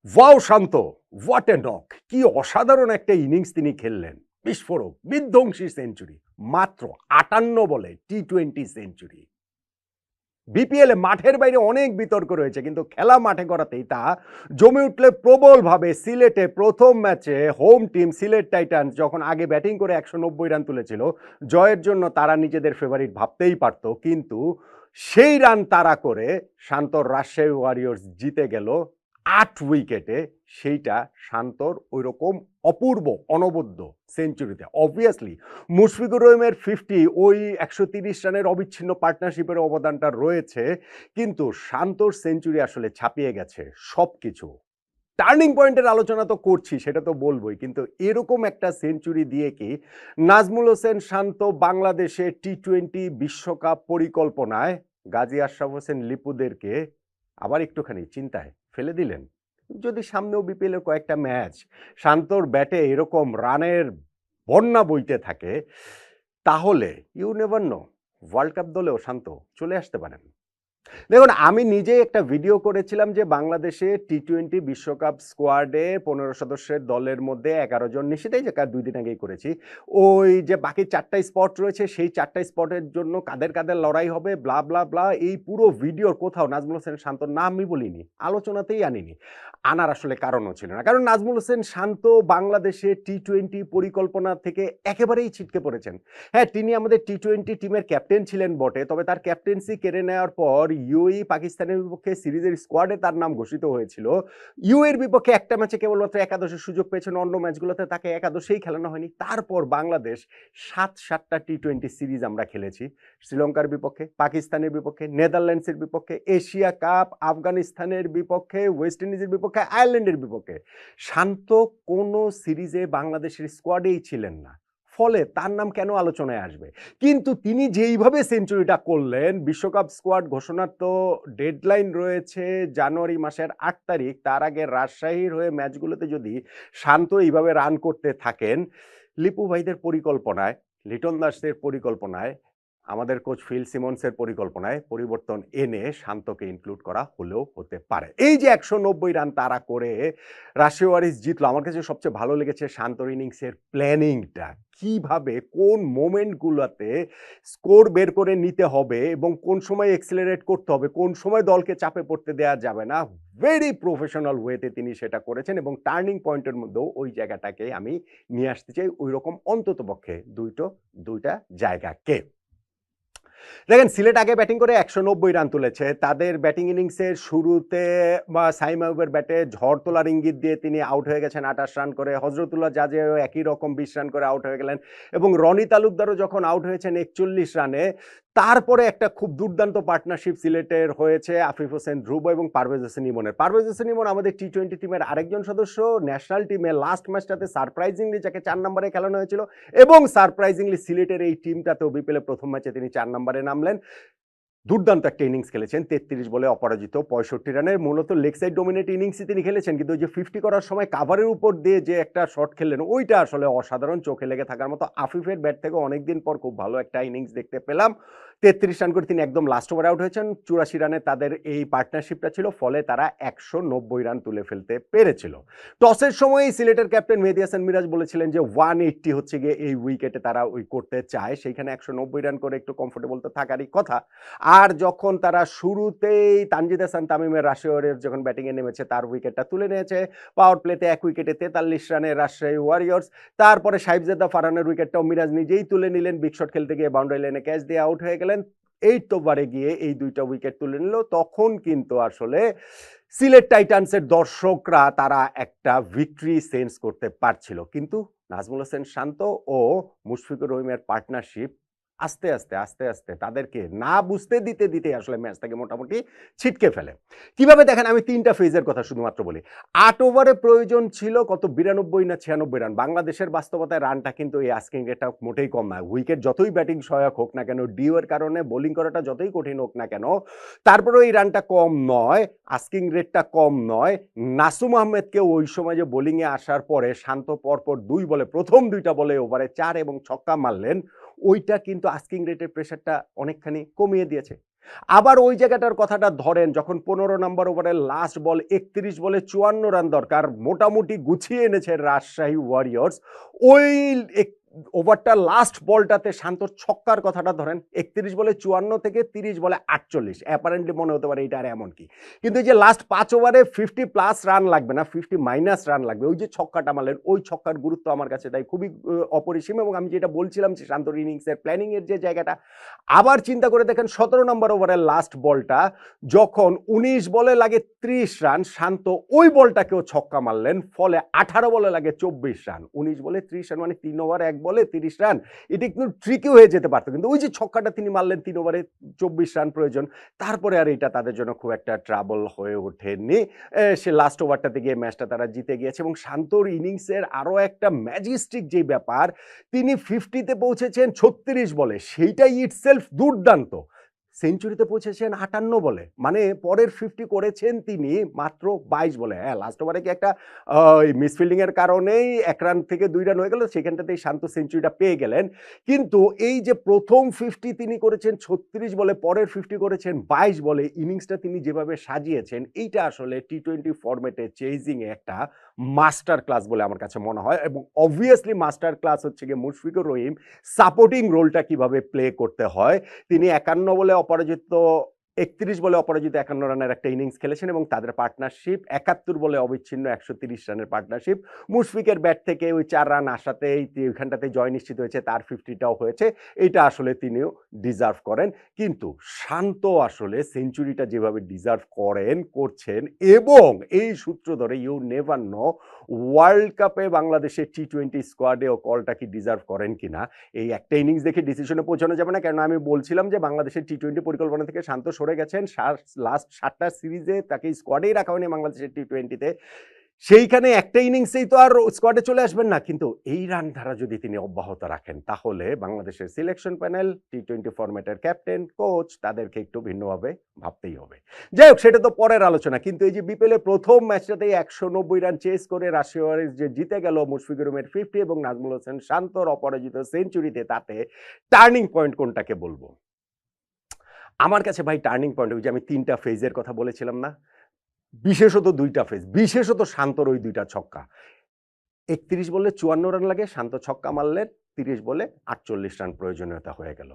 Wow Shanto, what a knock! কি অসাধারণ একটা ইনিংস তিনি খেললেন। বিস্ফোরক, বিধ্বংসী সেঞ্চুরি। মাত্র ৫৮ বলে টি-২০ সেঞ্চুরি। বিপিএলে মাঠের বাইরে অনেক বিতর্ক রয়েছে, কিন্তু খেলা মাঠে করাতেই তা জমে উঠলে প্রবলভাবে। সিলেটে প্রথম ম্যাচে হোম টিম সিলেট টাইটান্স যখন আগে ব্যাটিং করে ১৯০ রান তুলেছিল, জয়ের জন্য তারা নিজেদের ফেভারিট ভাবতেই পারত, কিন্তু সেই রান তাড়া করে শান্তর রাজশাহী ওয়ারিয়র্স জিতে গেল ৮ উইকেটে। সেইটা শান্তর ওইরকম অপূর্ব অনবদ্য সেঞ্চুরিতে। অবভিয়াসলি মুশফিকুর রহিমের 50 ওই ১৩০ রানের অবিচ্ছিন্ন পার্টনারশিপের অবদানটা রয়েছে, কিন্তু শান্তর সেঞ্চুরি আসলে ছাপিয়ে গেছে সবকিছু। টার্নিং পয়েন্টের আলোচনা তো করছি, সেটা তো বলবোই, কিন্তু এরকম একটা সেঞ্চুরি দিয়ে কি নাজমুল হোসেন শান্ত বাংলাদেশে টি-২০ বিশ্বকাপ পরিকল্পনায় গাজী আশরাফ হোসেন লিপুদেরকে আবার একটুখানি চিন্তায় ফেলে দিলেন? যদি সামনেও বিপিএলের কয়েকটা ম্যাচ শান্তর ব্যাটে এরকম রানের বন্যা বইতে থাকে, তাহলে you never know, world cup দলেও শান্ত চলে আসতে পারেন। দেখুন, আমি নিজেই একটা ভিডিও করেছিলাম যে বাংলাদেশে টি-২০ বিশ্বকাপ স্কোয়াডে ১৫ সদস্যের দলের মধ্যে ১১ জন, নিশ্চিতই যে ২ দিন আগেই করেছি, ওই যে বাকি ৪টা স্পট রয়েছে সেই ৪টা স্পটের জন্য কাদের কাদের লড়াই হবে, ব্লা ব্লা ব্লা। এই পুরো ভিডিওর কোথাও নাজমুল হোসেন শান্তর নাম আমি বলিনি, আলোচনাতেই আনিনি। আনার আসলে কারণও ছিল না, কারণ নাজমুল হোসেন শান্ত বাংলাদেশে টি-২০ পরিকল্পনা থেকে একেবারেই ছিটকে পড়েছেন। হ্যাঁ, তিনি আমাদের টি-২০ টিমের ক্যাপ্টেন ছিলেন বটে, তবে তার ক্যাপ্টেন্সি কেড়ে নেওয়ার পর ইউএই পাকিস্তানের বিপক্ষে সিরিজের স্কোয়াডে তার নাম ঘোষিত হয়েছিল। ইউএর বিপক্ষে একটা ম্যাচে কেবলমাত্র একাদশের সুযোগ পেয়েছেন, অন্য ম্যাচগুলোতে তাকে একাদশেই খেলানো হয়নি। তারপর বাংলাদেশ ৭-৭টা টি-২০ সিরিজ আমরা খেলেছি। শ্রীলঙ্কার বিপক্ষে, পাকিস্তানের বিপক্ষে, নেদারল্যান্ডসের বিপক্ষে, এশিয়া কাপ, আফগানিস্তানের বিপক্ষে, ওয়েস্ট ইন্ডিজের বিপক্ষে, আয়ারল্যান্ডের বিপক্ষে। শান্ত কোনো সিরিজে বাংলাদেশের স্কোয়াডেই ছিলেন না, ফলে তার নাম কেন আলোচনায় আসবে? কিন্তু তিনি যেইভাবে সেঞ্চুরিটা করলেন, বিশ্বকাপ স্কোয়াড ঘোষণার তো ডেডলাইন রয়েছে জানুয়ারি মাসের ৮ তারিখ। তার আগে রাজশাহীর হয়ে ম্যাচগুলোতে যদি শান্ত এইভাবে রান করতে থাকেন, লিপু ভাইদের পরিকল্পনায়, লিটন দাসদের পরিকল্পনায়, আমাদের কোচ ফিল সিমন্সের পরিকল্পনায় পরিবর্তন এনে শান্তকে ইনক্লুড করা হলেও হতে পারে। এই যে ১৯০ রান তারা করে রাজশাহী ওয়ারিয়র্স জিতলো, আমার কাছে সবচেয়ে ভালো লেগেছে শান্তর ইনিংসের প্ল্যানিংটা। কিভাবে কোন মোমেন্টগুলোতে স্কোর বের করে নিতে হবে এবং কোন সময় এক্সিলারেট করতে হবে, কোন সময় দলকে চাপে পড়তে দেওয়া যাবে না, ভেরি প্রফেশনাল ওয়েতে তিনি সেটা করেছেন। এবং টার্নিং পয়েন্টের মধ্যেও ওই জায়গাটাকে আমি নিয়ে আসতে চাই, ওই রকম অন্ততপক্ষে দুইটা জায়গাকে। দেখেন, সিলেট আগে ব্যাটিং করে ১৯০ রান তুলেছে। তাদের ব্যাটিং ইনিংসের শুরুতে সাইম আইয়ুবের ব্যাটে ঝড় তোলার ইঙ্গিত দিয়ে তিনি আউট হয়ে গেছেন ২৮ রান করে। হজরতুল্লাহ জাজেও একই রকম ২০ রান করে আউট হয়ে গেলেন, এবং রনি তালুকদারও যখন আউট হয়েছেন ৪১ রানে। তারপরে একটা খুব দুর্দান্ত পার্টনারশিপ সিলেটের হয়েছে আফিফ হোসেন ধ্রুব এবং পারভেজ হোসেন ইমনের। পারভেজ হোসেন ইমন আমাদের টি-২০ টিমের আরেকজন সদস্য। ন্যাশনাল টিমে লাস্ট ম্যাচটাতে সারপ্রাইজিংলি যাকে ৪ নম্বরে খেলানো হয়েছিল, এবং সারপ্রাইজিংলি সিলেটের এই টিমটাতেও বিপিএলে প্রথম ম্যাচে তিনি ৪ নম্বরে নামলেন। দুর্দান্ত একটা ইনিংস খেলেছেন, ৩৩ বলে অপরাজিত ৬৫ রানের। মূলত লেগ সাইড ডমিনেট ইনিংসই তিনি খেলেছেন, কিন্তু ওই যে 50 করার সময় কাভারের উপর দিয়ে যে একটা শট খেললেন, ওইটা আসলে অসাধারণ, চোখে লেগে থাকার মতো। আফিফের ব্যাট থেকে অনেকদিন পর খুব ভালো একটা ইনিংস দেখতে পেলাম। ৩৩ রান করে তিনি একদম লাস্ট ওভারে আউট হয়েছেন। ৮৪ রানে তাদের এই পার্টনারশিপটা ছিল, ফলে তারা ১৯০ রান তুলে ফেলতে পেরেছিল। টসের সময়ই সিলেটের ক্যাপ্টেন মেহেদী হাসান মিরাজ বলেছিলেন যে 180 হচ্ছে গিয়ে এই উইকেটে তারা ওই করতে চায়, সেইখানে ১৯০ রান করে একটু কমফোর্টেবল তো থাকারই কথা। আর যখন তারা শুরুতেই তানজিদ হাসান তামিমের রাজশাহী ওয়ারিয়র্স যখন ব্যাটিংয়ে নেমেছে, তার উইকেটটা তুলে নিয়েছে পাওয়ার প্লেতে ১ উইকেটে ৪৩ রানে রাজশাহী ওয়ারিয়র্স। তারপরে সাহিবজাদা ফারহানের উইকেটটাও মিরাজ নিজেই তুলে নিলেন, বিগ শট খেলতে গিয়ে বাউন্ডারি লাইনে ক্যাচ দিয়ে আউট হয়ে গেলেন। 8th ওভারে গিয়ে এই 2টা উইকেট তুলে নিল। তখন কিন্তু আসলে সিলেট টাইটান্সের দর্শকরা তারা একটা ভিক্টরি সেন্স করতে পারছিল, কিন্তু নাজমুল হোসেন শান্ত ও মুশফিকুর রহিমের পার্টনারশিপ আস্তে আস্তে তাদেরকে না বুঝতে দিতে আসলে ম্যাচটাকে মোটামুটি ছিটকে ফেলে। কিভাবে দেখেন, আমি 3টা ফেজের কথা শুধুমাত্র বলি। ৮ ওভারে প্রয়োজন ছিল কত, ৯২ না ৯৬ রান। বাংলাদেশের বাস্তবতায় রানটা কিন্তু এই আস্কিং রেটটা মোটেই কম নয়। উইকেট যতই ব্যাটিং সহায়ক হোক না কেন, ডিউ এর কারণে বোলিং করাটা যতই কঠিন হোক না কেন, তারপরেও এই রানটা কম নয়, আস্কিং রেটটা কম নয়। নাসুম আহমেদকে ওই সময় যে বোলিংয়ে আসার পরে শান্ত পরপর ২ বলে, প্রথম ২টা বলে ওভারে ৪ এবং ছক্কা মারলেন, ওইটা কিন্তু আস্কিং রেটের প্রেশারটা অনেকখানি কমিয়ে দিয়েছে। আবার ওই জায়গাটার কথাটা ধরেন যখন 15 নম্বর ওভারের লাস্ট বল 31 বলে 54 রান দরকার, মোটামুটি গুছিয়ে এনেছে রাজশাহী ওয়ারিয়র্স। ওই ওভারটা লাস্ট বলটাতে শান্তর ছক্কার কথাটা ধরেন, 31 বলে 54 থেকে 30 বলে 48, অ্যাপারেন্টলি মনে হতে পারে এটা আর এমন কি, কিন্তু এই যে লাস্ট 5 ওভারে 50 প্লাস রান লাগবে না, 50 মাইনাস রান লাগবে, ওই যে ছক্কাটা মারলেন, ওই ছক্কার গুরুত্ব আমার কাছে তাই খুবই অপরিসীম। এবং আমি যেটা বলছিলাম যে শান্তর ইনিংসের প্ল্যানিং এর যে জায়গাটা, আবার চিন্তা করে দেখেন 17 নম্বর ওভারের লাস্ট বলটা যখন 19 বলে লাগে 30 রান, শান্ত ওই বলটাকেও ছক্কা মারলেন, ফলে 18 বলে লাগে 24 রান। 19 বলে 30 রান মানে 3 ওভার 1 বলে 30 রান, এটা একটু ট্রিকি হয়ে যেতে পারতো, কিন্তু ওই যে ছক্কাটা তিনি মারলেন 3 ওভারে 24 রান প্রয়োজন, তারপরে আর এটা তাদের জন্য খুব একটা ট্রাবল হয়ে ওঠেনি। সে লাস্ট ওভারটাতে গিয়ে ম্যাচটা তারা জিতে গিয়েছে। এবং শান্তর ইনিংসের আরো একটা ম্যাজিস্টিক যে ব্যাপার, তিনি 50-তে পৌঁছেছেন 36 বলে, সেইটাই ইটসেলফ দুর্দান্ত। সেঞ্চুরিতে পৌঁছেছেন 58 বলে, মানে পরের 50 করেছেন তিনি মাত্র 22 বলে। হ্যাঁ, লাস্ট ওভারে কি একটা মিসফিল্ডিং এর কারণেই 1 রান থেকে 2 রান হয়ে গেল, সেখানটাতেই শান্ত সেঞ্চুরিটা পেয়ে গেলেন। কিন্তু এই যে প্রথম 50 তিনি করেছেন 36 বলে, পরের 50 করেছেন 22 বলে, ইনিংসটা তিনি যেভাবে সাজিয়েছেন, এইটা আসলে টি-20 ফরম্যাটে চেজিং এ একটা মাস্টার ক্লাস বলে আমার কাছে মনে হয়। এবং অবভিয়াসলি মাস্টার ক্লাস হচ্ছে গিয়ে মুশফিকুর রহিম সাপোর্টিং রোলটা কিভাবে প্লে করতে হয়। তিনি 51 বলে অপরাজিত, 31 বলে অপরাজিত 51 রানের একটা ইনিংস খেলেছেন এবং তাদের পার্টনারশিপ 71 বলে অবিচ্ছিন্ন 130 রানের পার্টনারশিপ। মুশফিকের ব্যাট থেকে ওই 4 রান আসাতেই ওইখানটাতে জয় নিশ্চিত হয়েছে, তার 50টাও হয়েছে, এইটা আসলে তিনিও ডিজার্ভ করেন। কিন্তু শান্ত আসলে সেঞ্চুরিটা যেভাবে ডিজার্ভ করছেন, এবং এই সূত্র ধরে ইউ নেভার নো ওয়ার্ল্ড কাপে বাংলাদেশের টি-20 স্কোয়াডেও কলটা কি ডিজার্ভ করেন কিনা, এই একটা ইনিংস দেখে ডিসিশনে পৌঁছানো যাবে না। কেন আমি বলছিলাম যে বাংলাদেশের টি-20 পরিকল্পনা থেকে শান্ত সরে গেছেন, লাস্ট 7টা সিরিজে তাকে স্কোয়াডেই রাখা হয়নি বাংলাদেশের টি-20তে, সেইখানে একটা ইনিংসেই তো আর স্কোয়াডে চলে আসবেন না। কিন্তু এই রান ধারা যদি তিনি অব্যাহত রাখেন, তাহলে বাংলাদেশের সিলেকশন প্যানেল, টি-20 ফরম্যাটের ক্যাপ্টেন, কোচ, তাদেরকে একটু ভিন্নভাবে ভাবতেই হবে। যাই হোক, সেটা তো পরের আলোচনা। কিন্তু এই যে বিপিএলের প্রথম ম্যাচটাতেই 190 রান চেস করে রাজশাহী ওয়ারিয়র্স যে জিতে গেল, মুশফিকুর রহিমের 50 এবং নাজমুল হোসেন শান্তর অপরাজিত সেঞ্চুরিতে, তাতে টার্নিং পয়েন্ট কোনটাকে বলবো? আমার কাছে ভাই টার্নিং পয়েন্ট ওই যে আমি 3টা ফেজের কথা বলেছিলাম না, বিশেষত 2টা ফেজ, বিশেষত শান্তর ওই 2টা ছক্কা। 31 বলে 54 রান লাগে, শান্ত ছক্কা মারলেন, 30 বলে 48 রান প্রয়োজনীয়তা হয়ে গেল।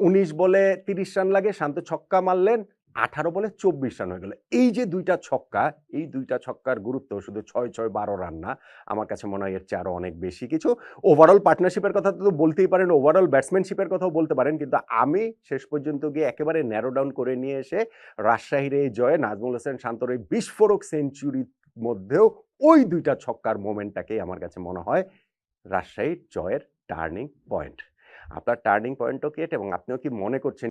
19 বলে 30 রান লাগে, শান্ত ছক্কা মারলেন, 18 বলে 24 রান হয়ে গেল। এই যে 2টা ছক্কা, এই 2টা ছক্কার গুরুত্ব শুধু 6-6 12 রান না, আমার কাছে মনে হয় এর চেয়ে আরো অনেক বেশি কিছু। ওভারঅল পার্টনারশিপের কথা তো বলতেই পারেন, ওভারঅল ব্যাটসম্যানশিপের কথাও বলতে পারেন, কিন্তু আমি শেষ পর্যন্ত গিয়ে একেবারে ন্যারো ডাউন করে নিয়ে এসে রাজশাহীর এই জয়ে নাজমুল হোসেন শান্তর এই বিস্ফোরক সেঞ্চুরির মধ্যেও ওই 2টা ছক্কার মোমেন্টটাকেই আমার কাছে মনে হয় রাজশাহীর জয়ের টার্নিং পয়েন্ট। আপনার টার্নিং পয়েন্টও কি এটা, এবং আপনিও কি মনে করছেন